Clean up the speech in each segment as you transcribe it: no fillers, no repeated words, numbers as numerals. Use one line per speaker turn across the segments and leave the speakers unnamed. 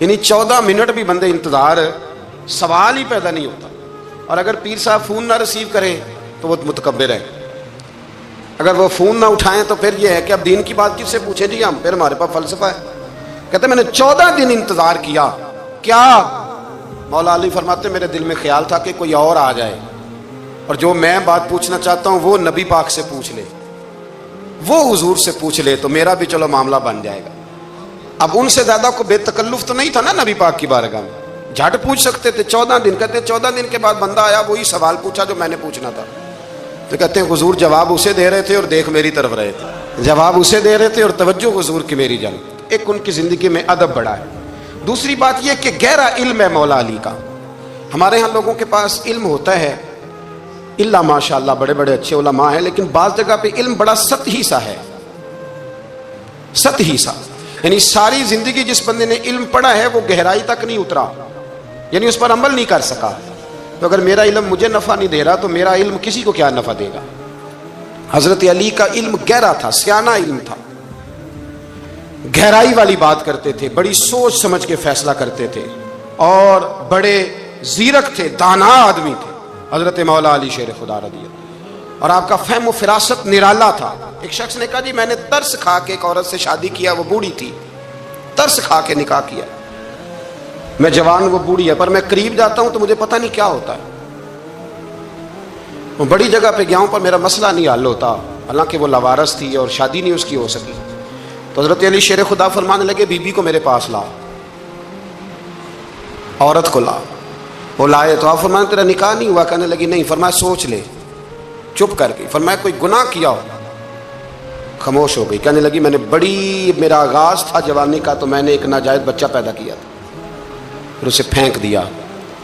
یعنی 14 منٹ بھی بندے انتظار، سوال ہی پیدا نہیں ہوتا. اور اگر پیر صاحب فون نہ ریسیو کریں تو وہ متکبر ہے، اگر وہ فون نہ اٹھائیں تو پھر یہ ہے کہ اب دین کی بات کس سے پوچھیں جی ہم، پھر ہمارے پاس فلسفہ ہے. کہتے میں نے 14 دن انتظار کیا. کیا؟ مولا علی فرماتے میرے دل میں خیال تھا کہ کوئی اور آ جائے اور جو میں بات پوچھنا چاہتا ہوں وہ نبی پاک سے پوچھ لے، وہ حضور سے پوچھ لے تو میرا بھی چلو معاملہ بن جائے گا. اب ان سے زیادہ کو بے تکلف تو نہیں تھا نا نبی پاک کی بارگاہ میں، جھٹ پوچھ سکتے تھے. 14 دن کہتے 14 دن کے بعد بندہ آیا، وہی سوال پوچھا جو میں نے پوچھنا تھا. تو کہتے ہیں حضور جواب اسے دے رہے تھے اور دیکھ میری طرف رہے تھے، جواب اسے دے رہے تھے اور توجہ حضور کی میری جانب. ایک ان کی زندگی میں ادب بڑا ہے. دوسری بات یہ کہ گہرا علم ہے مولا علی کا. ہمارے ہاں لوگوں کے پاس علم ہوتا ہے، اللہ ماشاء اللہ بڑے بڑے اچھے علماء ہیں، لیکن بعض جگہ پہ علم بڑا سطحی سا ہے، سطحی سا. یعنی ساری زندگی جس بندے نے علم پڑھا ہے وہ گہرائی تک نہیں اترا، یعنی اس پر عمل نہیں کر سکا. تو اگر میرا علم مجھے نفع نہیں دے رہا تو میرا علم کسی کو کیا نفع دے گا. حضرت علی کا علم گہرا تھا، سیانہ علم تھا، گہرائی والی بات کرتے تھے، بڑی سوچ سمجھ کے فیصلہ کرتے تھے اور بڑے زیرک تھے، دانا آدمی تھے حضرت مولا علی شیر خدا رضی اللہ. اور آپ کا فہم و فراست نرالا تھا. ایک شخص نے کہا جی میں نے ترس کھا کے ایک عورت سے شادی کیا، وہ بوڑھی تھی، ترس کھا کے نکاح کیا. میں جوان، وہ بوڑھی ہے، پر میں قریب جاتا ہوں تو مجھے پتہ نہیں کیا ہوتا ہے. وہ بڑی جگہ پہ گیا ہوں پر میرا مسئلہ نہیں حل ہوتا، حالانکہ وہ لاوارث تھی اور شادی نہیں اس کی ہو سکی. تو حضرت علی شیر خدا فرمانے لگے بی بی کو میرے پاس لا، عورت کو لا. وہ لائے تو آپ فرمانے تیرا نکاح نہیں ہوا؟ کہنے لگی نہیں. فرمایا سوچ لے. چپ کر گئی. فرمایا کوئی گناہ کیا ہو؟ خاموش ہو گئی. کہنے لگی میں نے میرا آغاز تھا جوانی کا تو میں نے ایک ناجائز بچہ پیدا کیا تھا، پھر اسے پھینک دیا،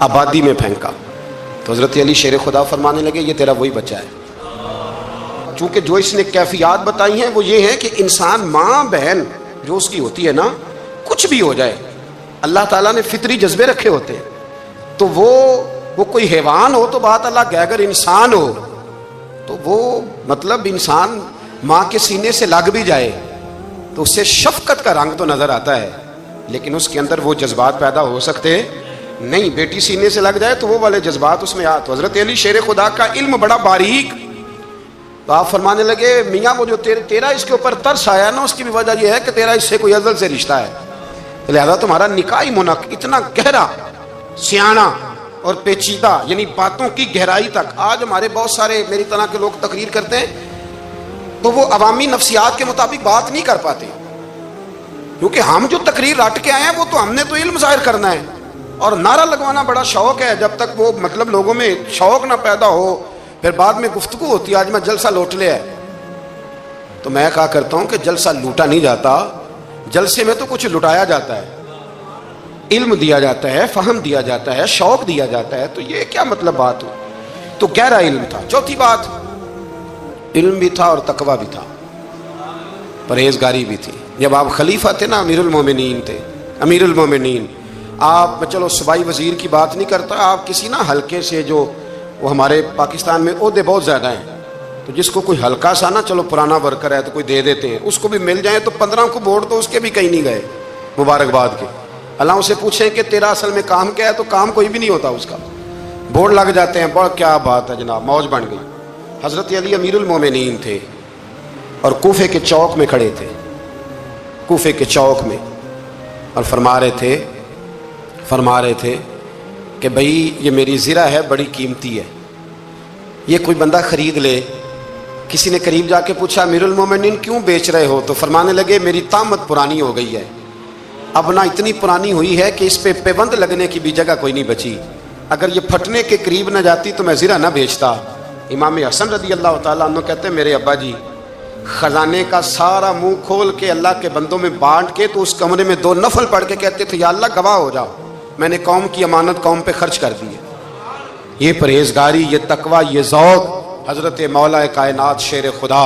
آبادی میں پھینکا. تو حضرت علی شیر خدا فرمانے لگے یہ تیرا وہی بچہ ہے. چونکہ جو اس نے کیفیات بتائی ہیں وہ یہ ہے کہ انسان ماں بہن جو اس کی ہوتی ہے نا، کچھ بھی ہو جائے اللہ تعالیٰ نے فطری جذبے رکھے ہوتے ہیں. تو وہ کوئی حیوان ہو تو بات اللہ ہے، اگر انسان ہو تو وہ مطلب انسان ماں کے سینے سے لگ بھی جائے تو اس سے شفقت کا رنگ تو نظر آتا ہے، لیکن اس کے اندر وہ جذبات پیدا ہو سکتے نہیں. بیٹی سینے سے لگ جائے تو وہ والے جذبات اس میں آ. تو حضرت علی شیر خدا کا علم بڑا باریک. تو آپ فرمانے لگے میاں وہ جو تیرا اس کے اوپر ترس آیا نا، اس کی بھی وجہ یہ ہے کہ تیرا اس سے کوئی ازل سے رشتہ ہے، لہذا تمہارا نکاحی منعقد اتنا گہرا، سیاںہ اور پیچیدہ، یعنی باتوں کی گہرائی تک. آج ہمارے بہت سارے میری طرح کے لوگ تقریر کرتے ہیں تو وہ عوامی نفسیات کے مطابق بات نہیں کر پاتے، کیونکہ ہم جو تقریر رٹ کے آئے ہیں وہ تو ہم نے تو علم ظاہر کرنا ہے. اور نعرہ لگوانا بڑا شوق ہے، جب تک وہ مطلب لوگوں میں شوق نہ پیدا ہو پھر بعد میں گفتگو ہوتی ہے آج میں جلسہ لوٹ لیا ہے. تو میں کہا کرتا ہوں کہ جلسہ لوٹا نہیں جاتا، جلسے میں تو کچھ لٹایا جاتا ہے، علم دیا جاتا ہے، فہم دیا جاتا ہے، شوق دیا جاتا ہے. تو یہ کیا مطلب بات ہو؟ تو گہرا علم تھا. چوتھی بات، علم بھی تھا اور تقوی بھی تھا، پرہیزگاری بھی تھی. جب آپ خلیفہ تھے نا، امیر المومنین تھے، امیر المومنین، آپ چلو صوبائی وزیر کی بات نہیں کرتا، آپ کسی نا ہلکے سے، جو وہ ہمارے پاکستان میں عہدے بہت زیادہ ہیں، تو جس کو کوئی ہلکا سا نا چلو پرانا ورکر ہے تو کوئی دے دیتے ہیں، اس کو بھی مل جائیں تو 15 کو ووٹ تو اس کے بھی کہیں نہیں گئے مبارکباد کے. اللہ اسے پوچھیں کہ تیرا اصل میں کام کیا ہے تو کام کوئی بھی نہیں ہوتا اس کا، بورڈ لگ جاتے ہیں. بڑا کیا بات ہے جناب، موج بن گئی. حضرت علی امیر المومنین تھے اور کوفے کے چوک میں کھڑے تھے، کوفے کے چوک میں، اور فرما رہے تھے کہ بھئی یہ میری زرہ ہے، بڑی قیمتی ہے، یہ کوئی بندہ خرید لے. کسی نے قریب جا کے پوچھا امیر المومنین کیوں بیچ رہے ہو؟ تو فرمانے لگے میری طامت پرانی ہو گئی ہے، اب نہ اتنی پرانی ہوئی ہے کہ اس پہ پیوند لگنے کی بھی جگہ کوئی نہیں بچی، اگر یہ پھٹنے کے قریب نہ جاتی تو میں زرہ نہ بیچتا. امام حسن رضی اللہ تعالیٰ عنہ کہتے ہیں میرے ابا جی خزانے کا سارا منہ کھول کے اللہ کے بندوں میں بانٹ کے تو اس کمرے میں 2 نفل پڑھ کے کہتے تھے یا اللہ گواہ ہو جاؤ میں نے قوم کی امانت قوم پہ خرچ کر دی ہے. یہ پرہیزگاری، یہ تقوی، یہ ذوق حضرت مولا کائنات شیر خدا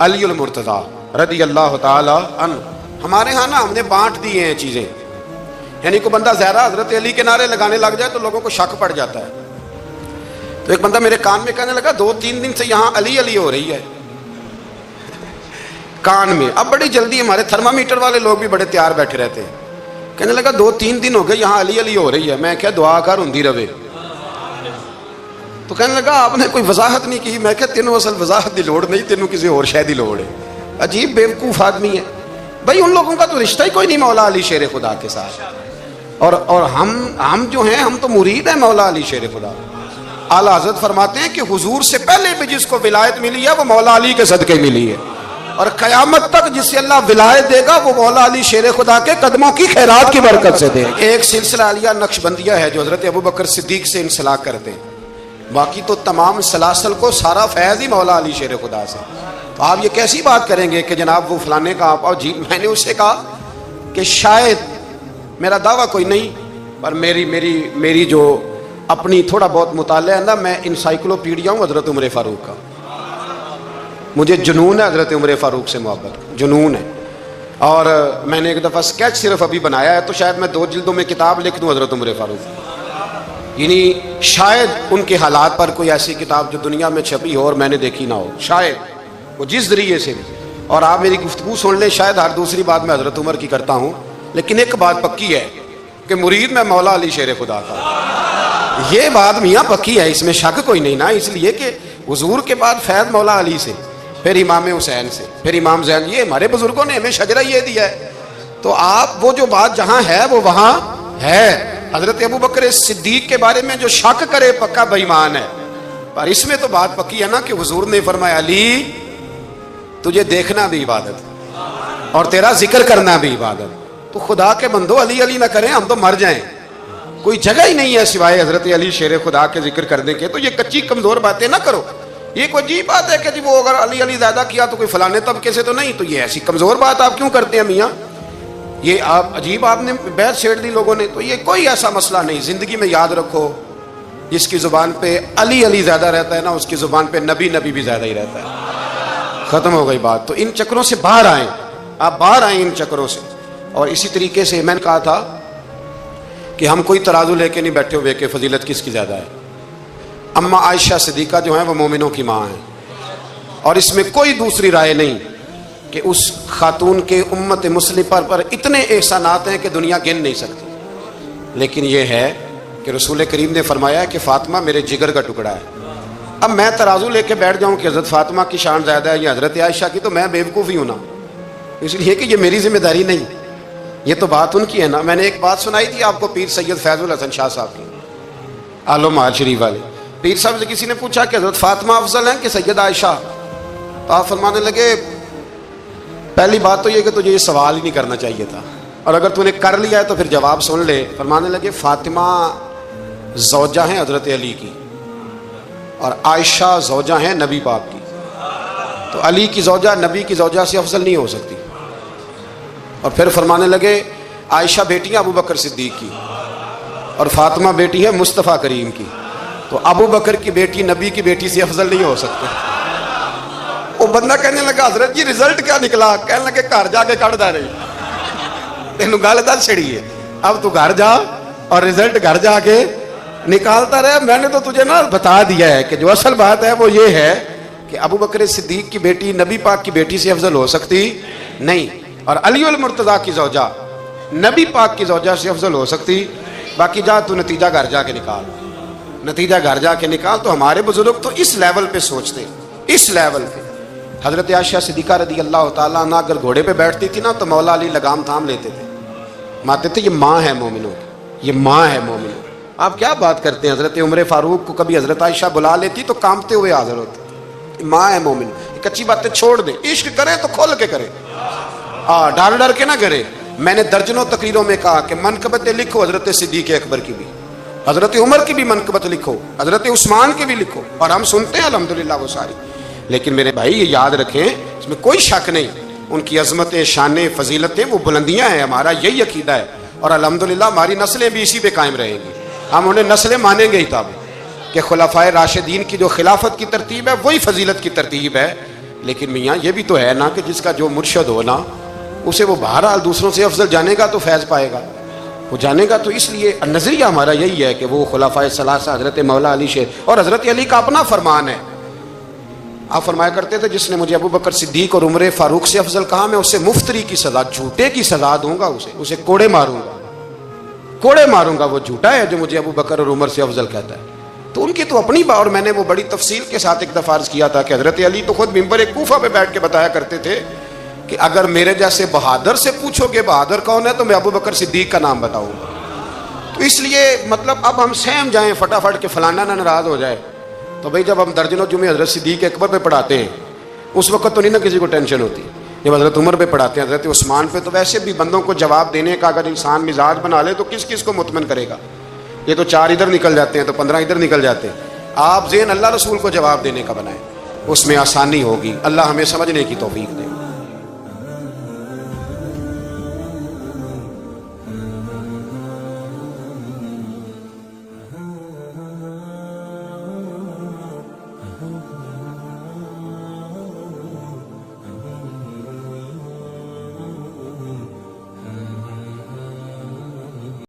علی المرتضیٰ رضی اللہ تعالی عنہ. ہمارے ہاں نا ہم نے بانٹ دی ہیں چیزیں، یعنی کوئی بندہ زہرا حضرت علی کے نعرے لگانے لگ جائے تو لوگوں کو شک پڑ جاتا ہے. تو ایک بندہ میرے کان میں کہنے لگا 2-3 دن سے یہاں علی علی ہو رہی ہے کان میں. اب بڑی جلدی ہمارے تھرمامیٹر والے لوگ بھی بڑے تیار بیٹھے رہتے ہیں کہنے لگا 2-3 دن ہو گئے یہاں علی علی ہو رہی ہے. میں کیا دعا کر ہوں رہے. تو کہنے لگا آپ نے کوئی وضاحت نہیں کی. میں کیا تینوں اصل وضاحت دی لوڑ نہیں, تینوں کسی اور شے دی لوڑ ہے. عجیب بیوقوف آدمی ہے بھائی. ان لوگوں کا تو رشتہ ہی کوئی نہیں مولا علی شیر خدا کے ساتھ. اور ہم جو ہیں ہم تو مرید ہیں مولا علی شیر خدا. اعلیٰ حضرت فرماتے ہیں کہ حضور سے پہلے بھی جس کو ولایت ملی ہے وہ مولا علی کے صدقے ملی ہے, اور قیامت تک جس سے اللہ ولایت دے گا وہ مولا علی شیر خدا کے قدموں کی خیرات کی برکت سے دے گا. ایک سلسلہ علیہ نقشبندیہ ہے جو حضرت ابوبکر صدیق سے انسلاک کرتے ہیں, باقی تو تمام سلاسل کو سارا فیض ہی مولا علی شیر خدا سے. تو آپ یہ کیسی بات کریں گے کہ جناب وہ فلانے کا آپ. اور جی میں نے اس سے کہا کہ شاید میرا دعویٰ کوئی نہیں, پر میری جو اپنی تھوڑا بہت مطالعہ ہے نا, میں انسائکلوپیڈیا ہوں حضرت عمر فاروق کا. مجھے جنون ہے حضرت عمر فاروق سے محبت, جنون ہے. اور میں نے ایک دفعہ اسکیچ صرف ابھی بنایا ہے, تو شاید میں 2 جلدوں میں کتاب لکھ دوں حضرت عمر فاروق. یعنی شاید ان کے حالات پر کوئی ایسی کتاب جو دنیا میں چھپی ہو اور میں نے دیکھی نہ ہو, شاید وہ جس ذریعے سے بھی. اور آپ میری گفتگو سن لیں, شاید ہر دوسری بات میں حضرت عمر کی کرتا ہوں, لیکن ایک بات پکی ہے کہ مرید میں مولا علی شیر خدا کا. یہ بات میاں پکی ہے, اس میں شک کوئی نہیں نا. اس لیے کہ حضور کے بعد فیض مولا علی سے, پھر امام حسین سے, پھر امام زین. یہ ہمارے بزرگوں نے ہمیں شجرہ یہ دیا ہے. تو آپ وہ جو بات جہاں ہے وہ وہاں ہے. حضرت ابوبکر صدیق کے بارے میں جو شک کرے پکا بے ایمان ہے. پر اس میں تو بات پکی ہے نا کہ حضور نے فرمایا علی تجھے دیکھنا بھی عبادت اور تیرا ذکر کرنا بھی عبادت. تو خدا کے بندو علی علی نہ کریں, ہم تو مر جائیں. کوئی جگہ ہی نہیں ہے سوائے حضرت علی شیر خدا کے ذکر کرنے کے. تو یہ کچی کمزور باتیں نہ کرو. یہ کوئی عجیب بات ہے کہ جی وہ اگر علی علی زیادہ کیا تو کوئی فلانے طبقے سے تو نہیں. تو یہ ایسی کمزور بات آپ کیوں کرتے ہیں میاں؟ یہ آپ عجیب آپ نے بیعت چھیڑ دی لوگوں نے. تو یہ کوئی ایسا مسئلہ نہیں. زندگی میں یاد رکھو, جس کی زبان پہ علی علی زیادہ رہتا ہے نا, اس کی زبان پہ نبی نبی بھی زیادہ ہی رہتا ہے. ختم ہو گئی بات. تو ان چکروں سے باہر آئیں, آپ باہر آئیں ان چکروں سے. اور اسی طریقے سے میں نے کہا تھا کہ ہم کوئی ترازو لے کے نہیں بیٹھے ہوئے کہ فضیلت کس کی زیادہ ہے. اما عائشہ صدیقہ جو ہیں وہ مومنوں کی ماں ہیں, اور اس میں کوئی دوسری رائے نہیں کہ اس خاتون کے امت مسلمہ پر اتنے احسانات ہیں کہ دنیا گن نہیں سکتی. لیکن یہ ہے کہ رسول کریم نے فرمایا ہے کہ فاطمہ میرے جگر کا ٹکڑا ہے. اب میں ترازو لے کے بیٹھ جاؤں کہ حضرت فاطمہ کی شان زیادہ ہے یا حضرت عائشہ کی, تو میں بیوقوف ہی ہوں نا. اس لیے کہ یہ میری ذمہ داری نہیں, یہ تو بات ان کی ہے نا. میں نے ایک بات سنائی تھی آپ کو پیر سید فیض الحسن شاہ صاحب کی, آلو محل شریف والے. پیر صاحب سے کسی نے پوچھا کہ حضرت فاطمہ افضل ہیں کہ سید عائشہ؟ تو آپ فرمانے لگے پہلی بات تو یہ کہ تجھے یہ سوال ہی نہیں کرنا چاہیے تھا, اور اگر تو نے کر لیا ہے تو پھر جواب سن لے. فرمانے لگے فاطمہ زوجہ ہیں حضرت علی کی, اور عائشہ زوجہ ہیں نبی پاک کی. تو علی کی زوجہ نبی کی زوجہ سے افضل نہیں ہو سکتی. اور پھر فرمانے لگے عائشہ بیٹی ہیں ابو بکر صدیق کی, اور فاطمہ بیٹی ہے مصطفیٰ کریم کی. تو ابو بکر کی بیٹی نبی کی بیٹی سے افضل نہیں ہو سکتے. وہ بندہ کہنے لگا حضرت جی رزلٹ کیا نکلا؟ کہنے لگے گھر جا کے کڑ دا رہی, تینوں گل دس چھڑی ہے, اب تو گھر جا اور رزلٹ گھر جا کے نکالتا رہے. میں نے تو تجھے نا بتا دیا ہے کہ جو اصل بات ہے وہ یہ ہے کہ ابو بکر صدیق کی بیٹی نبی پاک کی بیٹی سے افضل ہو سکتی نہیں, اور علی المرتضیٰ کی زوجہ نبی پاک کی زوجہ سے افضل ہو سکتی. باقی جا تو نتیجہ گھر جا کے نکال, نتیجہ گھر جا کے نکال. تو ہمارے بزرگ تو اس لیول پہ سوچتے, اس لیول پہ. حضرت عائشہ صدیقہ رضی اللہ تعالیٰ عنہ اگر گھوڑے پہ بیٹھتی تھی نا تو مولا علی لگام تھام لیتے تھے, مانتے تھے یہ ماں ہے مومنوں کی, یہ ماں ہے مومنوں. آپ کیا بات کرتے ہیں؟ حضرت عمر فاروق کو کبھی حضرت عائشہ بلا لیتی تو کانپتے ہوئے حاضر ہوتے, ماں ہے مومن. کچی باتیں چھوڑ دیں, عشق کریں تو کھول کے کریں, ڈر ڈر کے نہ کریں. میں نے درجنوں تقریروں میں کہا کہ منقبتیں لکھو حضرت صدیق اکبر کی بھی, حضرت عمر کی بھی منقبت لکھو, حضرت عثمان کی بھی لکھو, اور ہم سنتے ہیں الحمدللہ وہ ساری. لیکن میرے بھائی یہ یاد رکھیں, اس میں کوئی شک نہیں, ان کی عظمتیں, شانیں, فضیلتیں وہ بلندیاں ہیں. ہمارا یہی عقیدہ ہے, اور الحمدللہ ہماری نسلیں بھی اسی پہ قائم رہیں گی. ہم انہیں نسلیں مانیں گے ہی تب کہ خلفائے راشدین کی جو خلافت کی ترتیب ہے وہی فضیلت کی ترتیب ہے. لیکن میاں یہ بھی تو ہے نا کہ جس کا جو مرشد ہو نا, اسے وہ بہرحال دوسروں سے افضل جانے گا تو فیض پائے گا, وہ جانے گا. تو اس لیے نظریہ ہمارا یہی ہے کہ وہ خلفائے ثلاثہ حضرت مولا علی شیر, اور حضرت علی کا اپنا فرمان ہے. آپ فرمایا کرتے تھے جس نے مجھے ابو بکر صدیق اور عمر فاروق سے افضل کہا, میں اسے مفتری کی سزا, جھوٹے کی سزا دوں گا, اسے کوڑے ماروں گا. کوڑے ماروں گا وہ جھوٹا ہے جو مجھے ابو بکر اور عمر سے افضل کہتا ہے. تو ان کی تو اپنی بات. اور میں نے وہ بڑی تفصیل کے ساتھ ایک دفعہ عرض کیا تھا کہ حضرت علی تو خود ممبر کوفہ پہ بیٹھ کے بتایا کرتے تھے کہ اگر میرے جیسے بہادر سے پوچھو گے بہادر کون ہے تو میں ابو بکر صدیق کا نام بتاؤں گا. تو اس لیے مطلب اب ہم سہم جائیں فٹافٹ کہ فلانا نہ ناراض ہو جائے. تو بھئی جب ہم درجنوں جمعے حضرت صدیق اکبر پہ پڑھاتے ہیں اس وقت تو نہیں نا کسی کو ٹینشن ہوتی. جب حضرت عمر پہ پڑھاتے ہیں حضرت عثمان پہ تو ویسے بھی بندوں کو جواب دینے کا اگر انسان مزاج بنا لے تو کس کس کو مطمئن کرے گا. یہ تو 4 ادھر نکل جاتے ہیں تو 15 ادھر نکل جاتے ہیں. آپ ذہن اللہ رسول کو جواب دینے کا بنائیں, اس میں آسانی ہوگی. اللہ ہمیں سمجھنے کی توفیق دے.